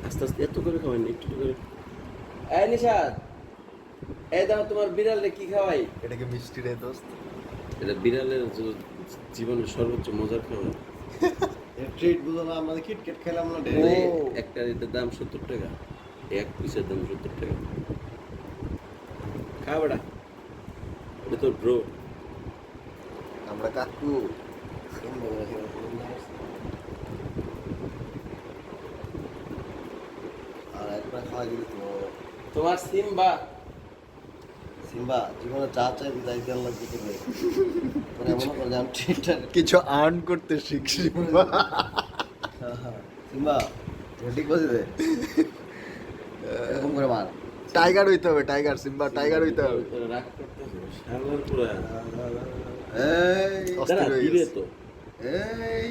আস্তে আস্তে এত করে খাওয়াই না, একটু করে। এই নিশাদ, এই দাও তোমার বিড়ালে কি খাওয়াই? এটাকে মিষ্টি রে দোস্ত। এটা বিড়ালের জীবনের সর্বোচ্চ মজার খাবার। ট্রিট বুঝো না, আমরা কিটকেট খেলাম না ও, ডেইলি। একটা এটার দাম 70 টাকা, এক পিসের দাম 70 টাকা। খা বেটা, এটা তোর ব্রো। আমরা কাকু আর একবার খাওয়া দিবি তো তোমার সিম্বা। সিম্বা জীবনে চা চাই বিদায় দেওয়ার লাগবে তোকে। তোর এমন করে যে আমি ট্রিটটা কিছু আর্ন করতে শিখছি। সিম্বা ঠিক বলছি দে এরকম করে মার। টাইগার হইতে হবে, টাইগার সিম্বা টাইগার হইতে হবে। রাগ করতেছে শালার পুরা। এই অস্থির হয়ে দিবে গেছে। তো। এই